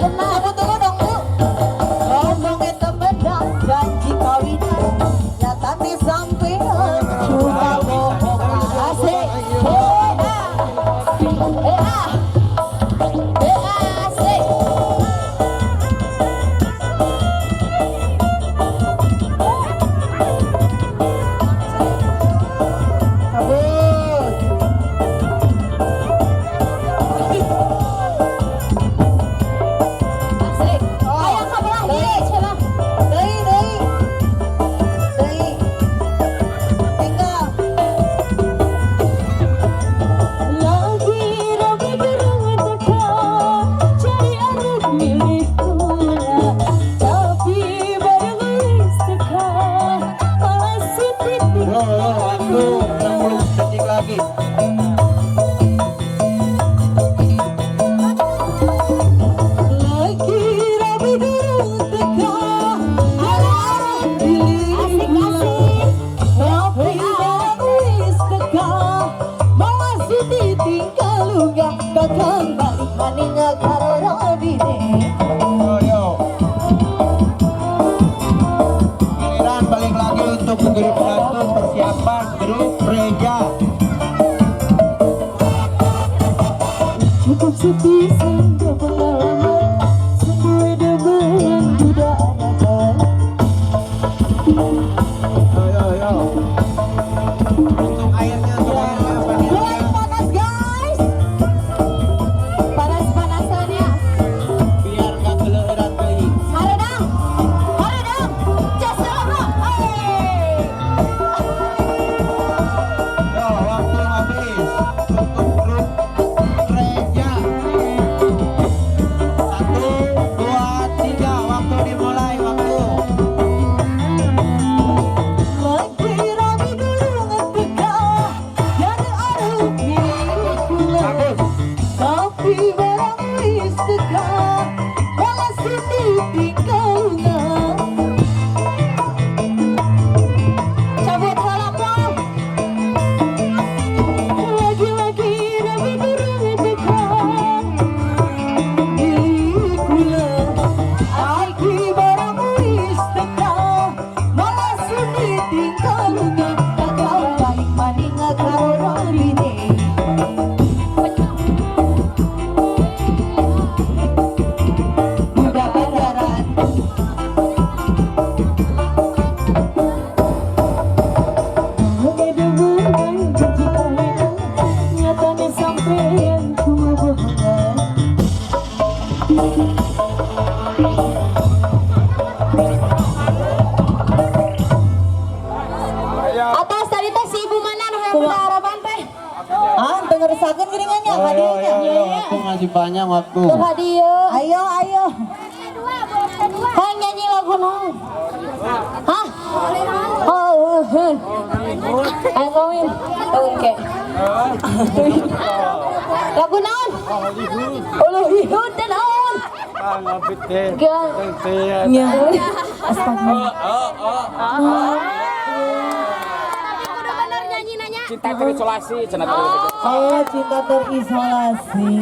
Tunggu dong Bu. Ngomongin temenan janji kawinan, nyata disampaikan cuma bohong. Asik. Asik. Asik. Ayo kabelah dia coba. Deui. Tinggal. Lagi rabi berangkat cari anak milik pula, tapi barang istaka masih titik. Waktu 60 detik lagi. Lagi rabi berangkat anak milik pula, tapi barang istaka masih titik. Kalunga kakang balik maninga karora bide. Yo. Giliran balik lagi untuk grup 1 persiapan grup Reja. Cukup sepi sehingga pengalaman semua demen tidak ada. Yo. Untuk airnya Mulai panas guys. Panas-panasannya. biar gak keleuran deui. Haredang. Just dulu. Yo, waktu habis untuk grup Reja. 1, 2, 3, waktu dimulai waktu. Lagi rabi berangkat yang arep milik pula, tapi barang istaka masih titik. Kalunga Cabut heula Po. lagi-lagi rabi berangkat milik pula, aki barang istaka malah suniting. Kalunga kakak balik maninga karora bide. Udah pacaran. Mengedemen janji kawinan, nyatanya sampeyan cuma bohongan. Atas tadi teh si ibu mana nu yang udah harapan teh? Ah, denger sakit geringannya hadiahnya. Waktu masih banyak waktu. Tuh hadiah. Ayo. Hai nyanyi lagu naon? Hah? Oh, I'm going. Oke. Lagu naon? Uluh ihud dan naon? Gan. Ya. Astaga. Udah bener nyanyi nanya. Cinta terisolasi cenah Saya cinta terisolasi.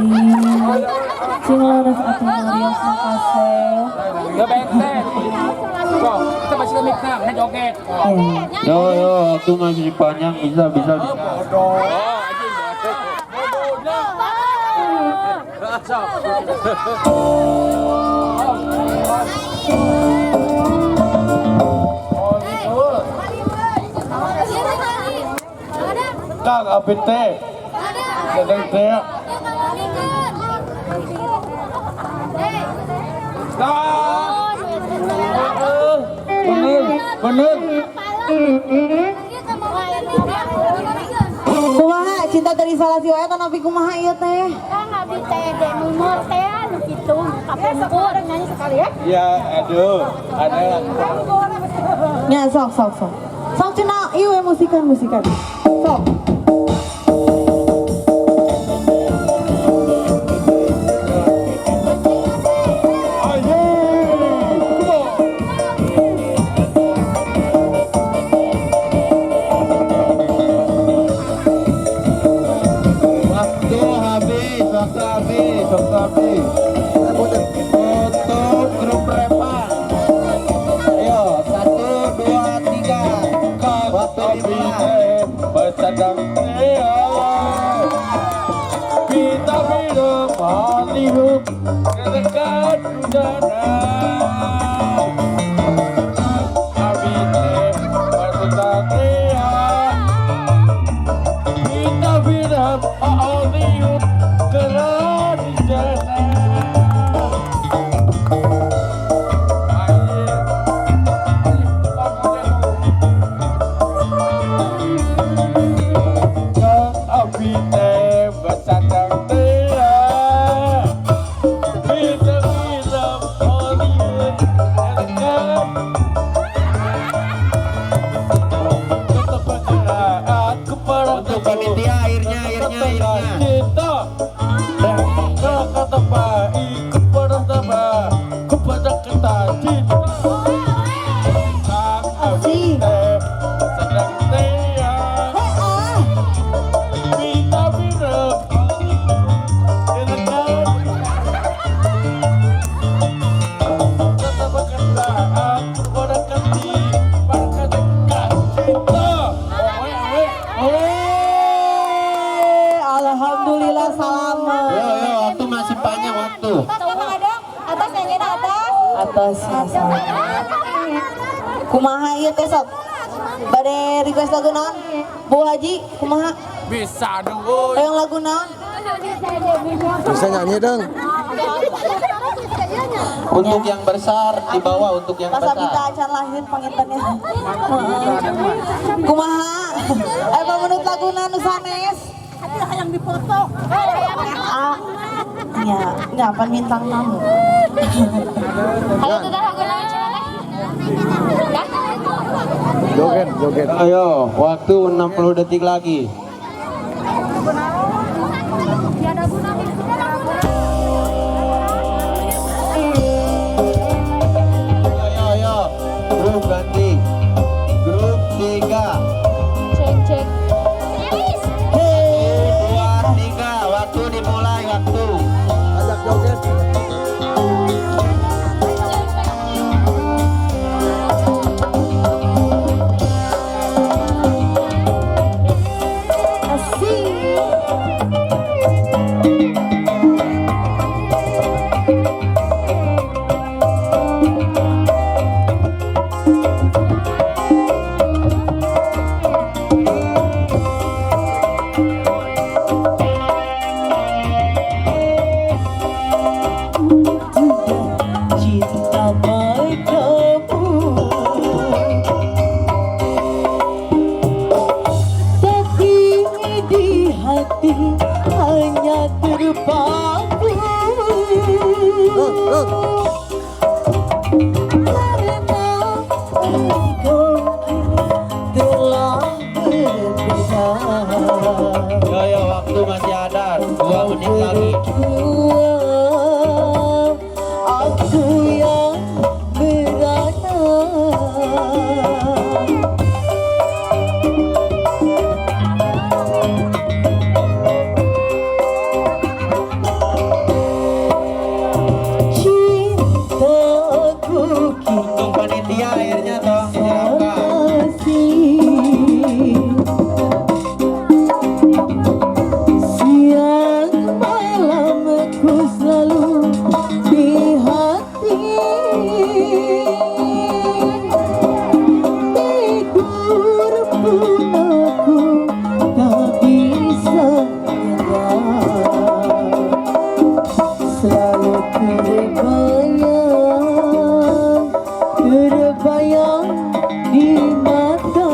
Cinglaras atau Maria Makasih. Gak bete. Kok kita masih kemikna, mana joget. Yo, waktu masih panjang bisa. Oh, anjing. Kang apit teh. Sedang teh. Bener. Kumaha cinta terisolasi wae kan tapi kumaha ieu teh? Kang abi teh de umur teh anu kitu kapungkur nyanyi sekali ya. Ya, aduh. Ada. Ya sok. Sok cenah ieu we musikan. Sok. Waktu habis. hidup Hollywood kedekat udara. Abite bertatria. Kita hidup Hollywood kedekat udara. Untuk panitia airnya. Kita kata baik kepada kita cinta. Sang abite sedang tia. Kita hidup Alhamdulillah selamat. Yo, waktu masih panjang waktu. Atas nyanyiin atas. Atas kumaha ieu teh sok. Bade request lagu naon? Bu Haji, kumaha? Bisa dong, boy. Yang lagu naon? Bisa nyanyi dong. Untuk yang besar di bawah, untuk yang Pas abita besar. acan lahir pangintennya. Kumaha? Menurut lagu naon nu sanes? Yang dipoto. Ya, pan bintang tamu. Ayo sudah lagu lain. Joget. Ayo, waktu 60 detik lagi. Ayo. Grup ganti. Grup 3. Cek. 2, 3. Waktu dimulai, waktu. Ajak joget. Cinta padamu, tapi di hati hanya terpaku. Karena engkau telah berbeda. Ayo, waktu masih ada. 2 menit lagi. Aku yang merana. Cintaku Untuk panitia airnya dong siapa? siang malam ku selalu di hati. Tidur pun aku tak bisa nyerah. Selalu terbayang di mata.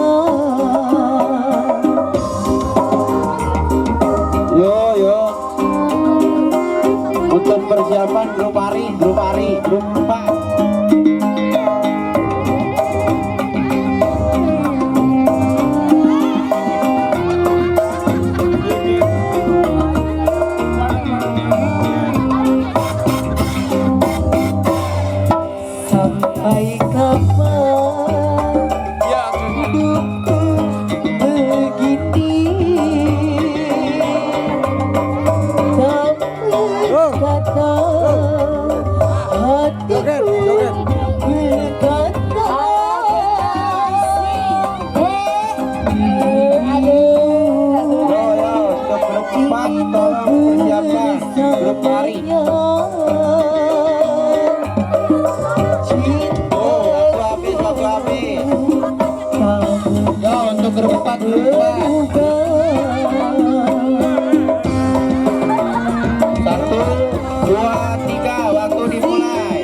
Yo. Untuk persiapan grup Ari, grup 4. Sampai kapan hidupku begini? Tak berkata hatiku berkata. Yo, untuk grup 4 tolong persiapan. 2, 3, waktu dimulai.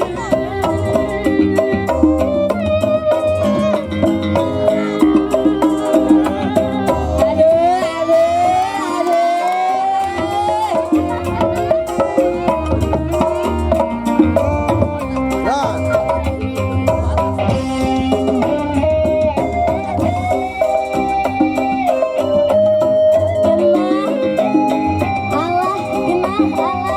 Allah,